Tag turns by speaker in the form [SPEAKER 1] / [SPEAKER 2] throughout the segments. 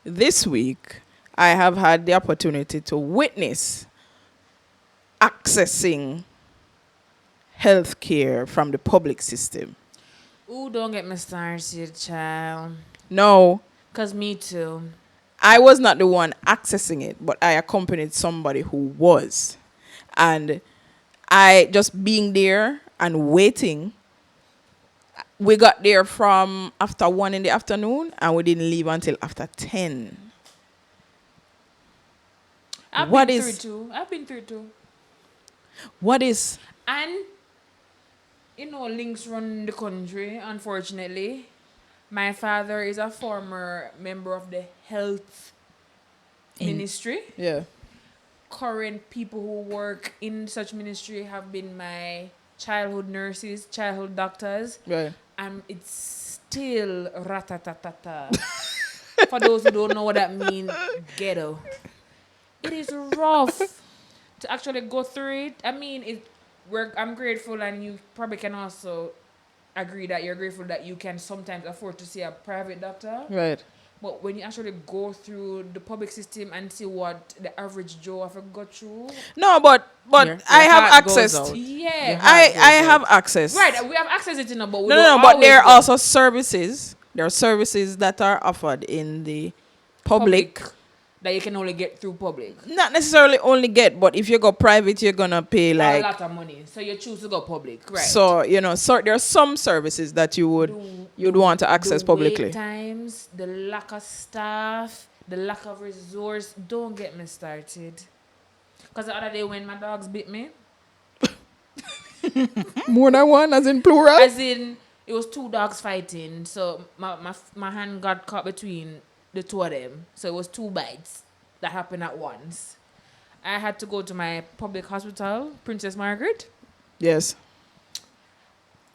[SPEAKER 1] this week, I have had the opportunity to witness accessing healthcare from the public system.
[SPEAKER 2] Ooh, don't get me started, child.
[SPEAKER 1] No,
[SPEAKER 2] Cause me too.
[SPEAKER 1] I was not the one accessing it, but I accompanied somebody who was. And I just being there and waiting. We got there from after 1 in the afternoon and we didn't leave until after 10.
[SPEAKER 2] I've
[SPEAKER 1] What
[SPEAKER 2] been through
[SPEAKER 1] is
[SPEAKER 2] it too. I've been through it too.
[SPEAKER 1] what is
[SPEAKER 2] And links run the country, unfortunately. My father is a former member of the health ministry.
[SPEAKER 1] yeah.
[SPEAKER 2] Current people who work in such ministry have been my childhood nurses, childhood doctors,
[SPEAKER 1] Right.
[SPEAKER 2] and it's still ratatatata. For those who don't know what that means, ghetto. It is rough to actually go through it. I mean, I'm grateful, and you probably can also agree that you're grateful that you can sometimes afford to see a private doctor.
[SPEAKER 1] Right.
[SPEAKER 2] But when you actually go through the public system and see what the average Joe have go through,
[SPEAKER 1] No, but
[SPEAKER 3] Your
[SPEAKER 1] I have
[SPEAKER 3] heart goes
[SPEAKER 1] access.
[SPEAKER 3] out.
[SPEAKER 2] yeah,
[SPEAKER 3] Your
[SPEAKER 1] I
[SPEAKER 3] heart goes
[SPEAKER 1] have
[SPEAKER 3] out.
[SPEAKER 1] access.
[SPEAKER 2] right. We have access to it, but we
[SPEAKER 1] No,
[SPEAKER 2] don't
[SPEAKER 1] but
[SPEAKER 2] always
[SPEAKER 1] there are
[SPEAKER 2] go.
[SPEAKER 1] also services. There are services that are offered in the public.
[SPEAKER 2] That you can only get through public.
[SPEAKER 1] Not necessarily only get, but if you go private, you're gonna pay
[SPEAKER 2] A
[SPEAKER 1] like.
[SPEAKER 2] lot of money, so you choose to go public, right?
[SPEAKER 1] So so there are some services that you'd want to access
[SPEAKER 2] the
[SPEAKER 1] publicly.
[SPEAKER 2] wait times, the lack of staff, the lack of resource. Don't get me started. Because the other day when my dogs bit me,
[SPEAKER 1] More than one, as in plural.
[SPEAKER 2] as in it was two dogs fighting, so my hand got caught between the two of them. So it was two bites that happened at once. I had to go to my public hospital, Princess Margaret.
[SPEAKER 1] Yes.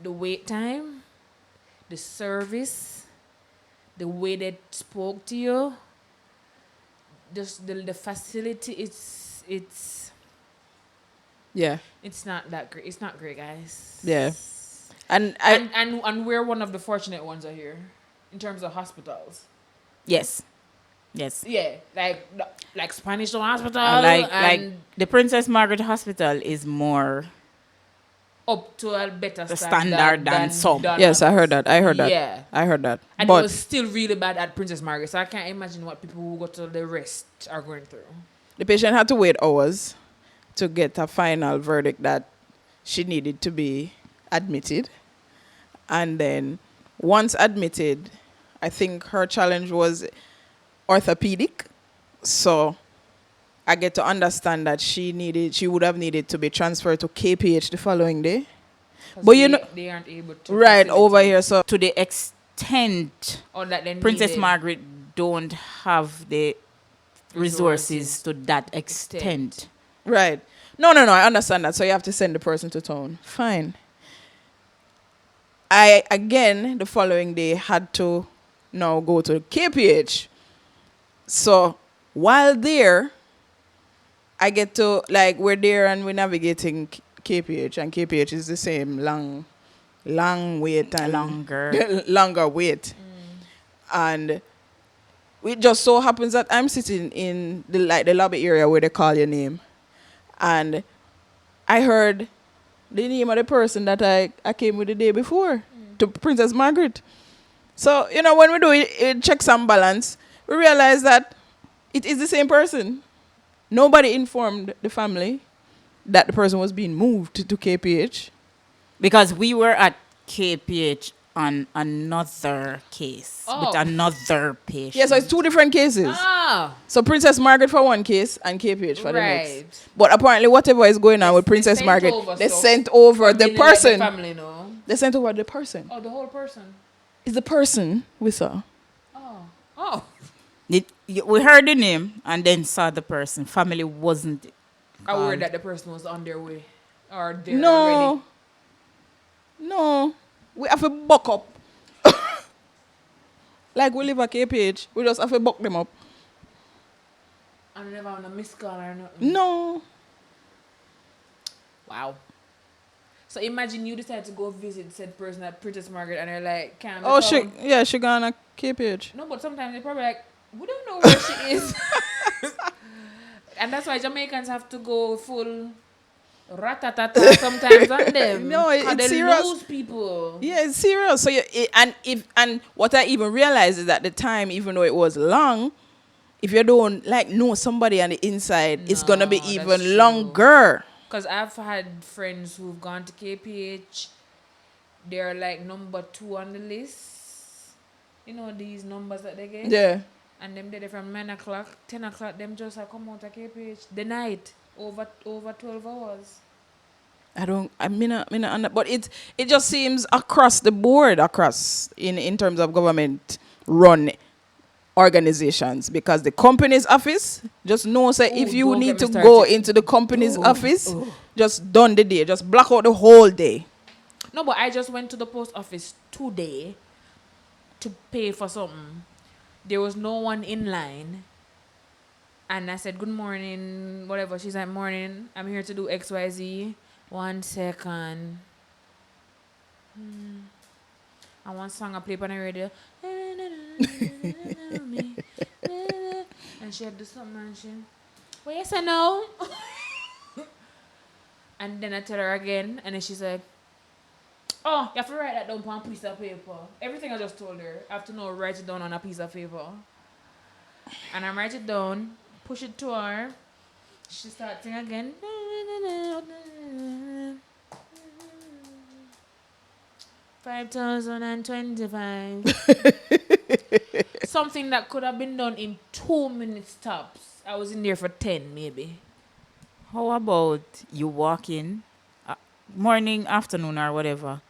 [SPEAKER 2] The wait time, the service, the way they spoke to you, just the facility.
[SPEAKER 1] Yeah.
[SPEAKER 2] It's not that great. It's not great, guys.
[SPEAKER 1] Yeah. And
[SPEAKER 2] And we're one of the fortunate ones out here in terms of hospitals.
[SPEAKER 3] Yes. Yes.
[SPEAKER 2] Yeah, like Spanish Town Hospital,
[SPEAKER 3] Like
[SPEAKER 2] and
[SPEAKER 3] the Princess Margaret Hospital is more
[SPEAKER 2] up to a better
[SPEAKER 3] the
[SPEAKER 2] standard
[SPEAKER 3] standard than some.
[SPEAKER 1] yes, I heard that. I heard that.
[SPEAKER 2] Yeah.
[SPEAKER 1] I heard that.
[SPEAKER 2] And
[SPEAKER 1] But
[SPEAKER 2] it was still really bad at Princess Margaret, so I can't imagine what people who go to the rest are going through.
[SPEAKER 1] the patient had to wait hours to get a final verdict that she needed to be admitted. And then once admitted, I think her challenge was orthopedic. So I get to understand that she would have needed to be transferred to KPH the following day.
[SPEAKER 2] 'Cause
[SPEAKER 1] But
[SPEAKER 2] they aren't able to
[SPEAKER 1] right
[SPEAKER 2] facilitate.
[SPEAKER 1] over here. So
[SPEAKER 3] To the extent
[SPEAKER 2] Or that they
[SPEAKER 3] Princess
[SPEAKER 2] needed.
[SPEAKER 3] Margaret don't have the resources to that extent.
[SPEAKER 1] right. No, I understand that. So you have to send the person to town. Fine. I again the following day had to now go to KPH. So while there, I get to we're there and we're navigating KPH, and KPH is the same long wait and longer wait. And it just so happens that I'm sitting in the lobby area where they call your name. And I heard the name of the person that I came with the day before to Princess Margaret. So, when we do it checks and balance, we realize that it is the same person. Nobody informed the family that the person was being moved to KPH.
[SPEAKER 3] Because we were at KPH on another case with
[SPEAKER 2] Oh.
[SPEAKER 3] another patient.
[SPEAKER 1] Yeah, so it's two different cases.
[SPEAKER 2] Ah,
[SPEAKER 1] So Princess Margaret for one case and KPH for the next.
[SPEAKER 2] right.
[SPEAKER 1] But apparently whatever is going on with
[SPEAKER 2] They
[SPEAKER 1] Princess
[SPEAKER 2] sent
[SPEAKER 1] Margaret,
[SPEAKER 2] over
[SPEAKER 1] they
[SPEAKER 2] stuff.
[SPEAKER 1] sent over the
[SPEAKER 2] Didn't let
[SPEAKER 1] person.
[SPEAKER 2] The family know.
[SPEAKER 1] They sent over the person.
[SPEAKER 2] Oh, the whole person.
[SPEAKER 1] It's the person we saw.
[SPEAKER 2] Oh.
[SPEAKER 3] We heard the name and then saw the person. Family wasn't
[SPEAKER 2] Aware that the person was on their way. Or there
[SPEAKER 1] No.
[SPEAKER 2] already.
[SPEAKER 1] No. We have to buck up. Like we live at KPH. We just have to buck them up.
[SPEAKER 2] And never on a missed call or nothing.
[SPEAKER 1] No.
[SPEAKER 2] Wow. So imagine you decide to go visit said person at Princess Margaret and they're like, can't
[SPEAKER 1] Oh,
[SPEAKER 2] come.
[SPEAKER 1] she gone at KPH.
[SPEAKER 2] No, but sometimes they probably like, We don't know where she is. And that's why Jamaicans have to go full ratatata sometimes on them.
[SPEAKER 1] No,
[SPEAKER 2] 'Cause
[SPEAKER 1] it's
[SPEAKER 2] they
[SPEAKER 1] serious.
[SPEAKER 2] lose people.
[SPEAKER 1] Yeah, it's serious. So and what I even realized is that the time, even though it was long, if you don't like know somebody on the inside, it's gonna be
[SPEAKER 2] No, that's
[SPEAKER 1] even
[SPEAKER 2] true.
[SPEAKER 1] longer.
[SPEAKER 2] Because I've had friends who've gone to KPH. They're like number 2 on the list. You know these numbers that they get?
[SPEAKER 1] Yeah.
[SPEAKER 2] And them did it from 9 o'clock, 10 o'clock, them just have come out of KPH. The night, over 12 hours.
[SPEAKER 1] I mean, but it just seems across the board, across in terms of government run organizations, because the company's office just knows that if
[SPEAKER 2] Ooh,
[SPEAKER 1] you
[SPEAKER 2] don't
[SPEAKER 1] need
[SPEAKER 2] get
[SPEAKER 1] to
[SPEAKER 2] me
[SPEAKER 1] go
[SPEAKER 2] started.
[SPEAKER 1] into the company's
[SPEAKER 2] Oh,
[SPEAKER 1] office,
[SPEAKER 2] oh.
[SPEAKER 1] just done the day, just block out the whole day.
[SPEAKER 2] No, but I just went to the post office today to pay for something. There was no one in line. And I said, good morning, whatever. She's like, morning, I'm here to do XYZ. 1 second. I want song I play on the radio. And she had this something and she, well, yes, I know. And then I tell her again, and then she's like, oh, you have to write that down on a piece of paper. Everything I just told her, I have to know write it down on a piece of paper. And I write it down, push it to her. She starts singing again. 5,025. Something that could have been done in 2 minutes tops. I was in there for 10 maybe.
[SPEAKER 3] How about you walk in, morning, afternoon, or whatever?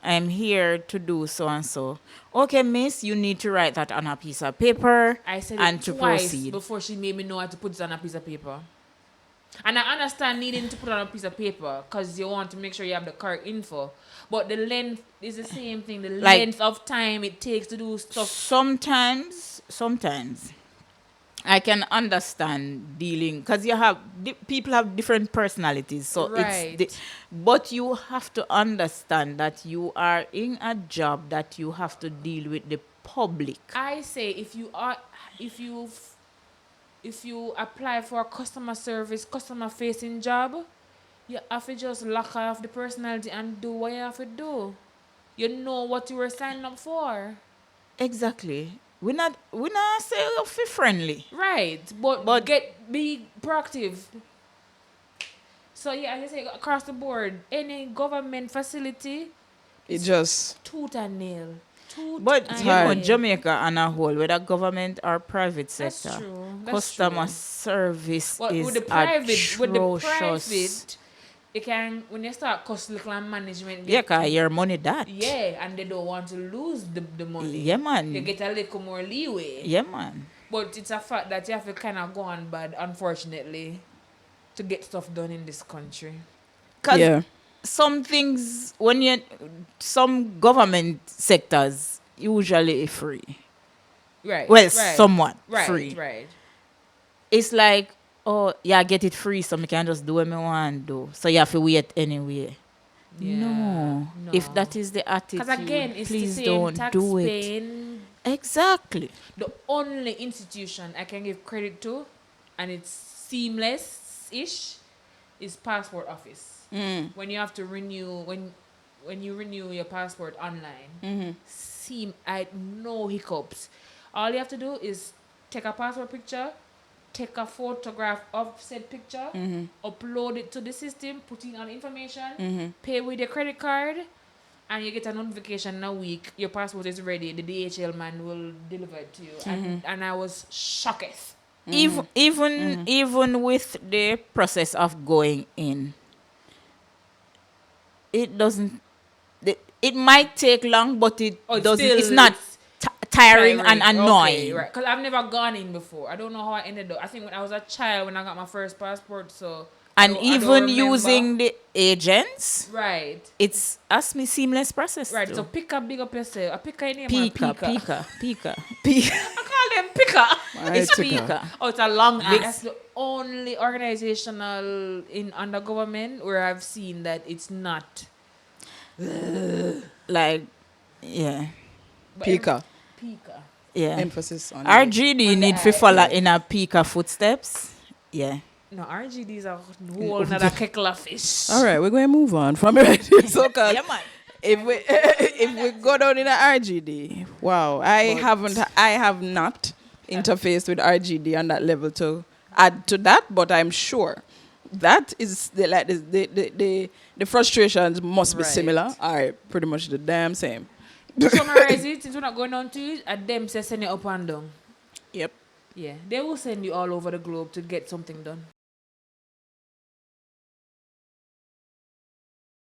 [SPEAKER 3] I'm here to do so and so. Okay, miss, you need to write that on a piece of paper
[SPEAKER 2] I said
[SPEAKER 3] and
[SPEAKER 2] it
[SPEAKER 3] to
[SPEAKER 2] twice
[SPEAKER 3] proceed.
[SPEAKER 2] before she made me know how to put it on a piece of paper. And I understand needing to put it on a piece of paper because you want to make sure you have the correct info. But the length is the same thing. The
[SPEAKER 3] Like-
[SPEAKER 2] length of time it takes to do stuff.
[SPEAKER 3] Sometimes I can understand dealing because people have different personalities. So
[SPEAKER 2] Right.
[SPEAKER 3] but you have to understand that you are in a job that you have to deal with the public.
[SPEAKER 2] I say if you apply for a customer facing job, you have to just lock off the personality and do what you have to do. You know what you were signing up for.
[SPEAKER 3] Exactly. We're not say feel friendly.
[SPEAKER 2] Right. But be proactive. So yeah, as I say, across the board, any government facility,
[SPEAKER 1] It just
[SPEAKER 2] tooth and nail.
[SPEAKER 3] But
[SPEAKER 2] and
[SPEAKER 3] you know,
[SPEAKER 2] nail.
[SPEAKER 3] Jamaica on a whole, whether government or private
[SPEAKER 2] That's
[SPEAKER 3] sector,
[SPEAKER 2] true. That's
[SPEAKER 3] customer
[SPEAKER 2] true.
[SPEAKER 3] service
[SPEAKER 2] Well,
[SPEAKER 3] is
[SPEAKER 2] with the private,
[SPEAKER 3] atrocious.
[SPEAKER 2] you can when you start cost little and management.
[SPEAKER 3] Yeah, cause your money that.
[SPEAKER 2] Yeah, and they don't want to lose the money.
[SPEAKER 3] Yeah, man.
[SPEAKER 2] You get a little more leeway.
[SPEAKER 3] Yeah, man.
[SPEAKER 2] But it's a fact that you have to kind of go on bad, unfortunately, to get stuff done in this country.
[SPEAKER 3] Cause
[SPEAKER 1] yeah.
[SPEAKER 3] some things some government sectors usually free.
[SPEAKER 2] Right.
[SPEAKER 3] Well,
[SPEAKER 2] right,
[SPEAKER 3] somewhat
[SPEAKER 2] right,
[SPEAKER 3] free.
[SPEAKER 2] Right.
[SPEAKER 3] It's like, oh yeah, get it free, so I can just do what I want to do. So you have to wait anyway.
[SPEAKER 2] Yeah,
[SPEAKER 3] No. If that is the attitude,
[SPEAKER 2] because again, it's
[SPEAKER 3] please
[SPEAKER 2] the same
[SPEAKER 3] don't
[SPEAKER 2] tax
[SPEAKER 3] do it.
[SPEAKER 2] paying.
[SPEAKER 3] Exactly.
[SPEAKER 2] The only institution I can give credit to, and it's seamless-ish, is passport office. When you have to renew, when you renew your passport online, no hiccups. All you have to do is take a passport picture, take a photograph of said picture, upload it to the system, put in all the information, pay with your credit card, and you get a notification in a week. Your passport is ready. The DHL man will deliver it to you. And I was shocked.
[SPEAKER 3] Even with the process of going in, it doesn't. It might take long, but it doesn't. It's not tiring and annoying.
[SPEAKER 2] Okay, right. Because I've never gone in before. I don't know how I ended up. I think when I was a child when I got my first passport, so.
[SPEAKER 3] And
[SPEAKER 2] I don't
[SPEAKER 3] even
[SPEAKER 2] remember.
[SPEAKER 3] using the agents,
[SPEAKER 2] Right.
[SPEAKER 3] it's a seamless process.
[SPEAKER 2] Right.
[SPEAKER 3] too.
[SPEAKER 2] So pick a big up yourself. I pick a name.
[SPEAKER 3] Pika.
[SPEAKER 2] I call them Pika.
[SPEAKER 3] It's
[SPEAKER 1] Pika.
[SPEAKER 3] Pika.
[SPEAKER 2] Oh, it's a long name. That's the only organizational under government where I've seen that it's not.
[SPEAKER 3] Like, yeah.
[SPEAKER 2] But
[SPEAKER 1] Pika.
[SPEAKER 2] Pika.
[SPEAKER 3] Yeah.
[SPEAKER 1] emphasis on
[SPEAKER 3] RGD
[SPEAKER 2] On the
[SPEAKER 3] need to
[SPEAKER 2] eye,
[SPEAKER 3] follow
[SPEAKER 2] yeah.
[SPEAKER 3] in a Pika footsteps. Yeah.
[SPEAKER 2] No, RGDs are whole another kettle of fish.
[SPEAKER 1] All right, we're going to move on from it. So, 'cause
[SPEAKER 3] Yeah, man.
[SPEAKER 1] if we if we go down in a RGD, wow, I have not interfaced with RGD on that level to add to that, but I'm sure that is the frustrations must be
[SPEAKER 2] Right.
[SPEAKER 1] similar. Are pretty much the damn same.
[SPEAKER 2] To summarize it, since we're not going on to it, at them say send it up and down.
[SPEAKER 1] Yep.
[SPEAKER 2] Yeah, they will send you all over the globe to get something done.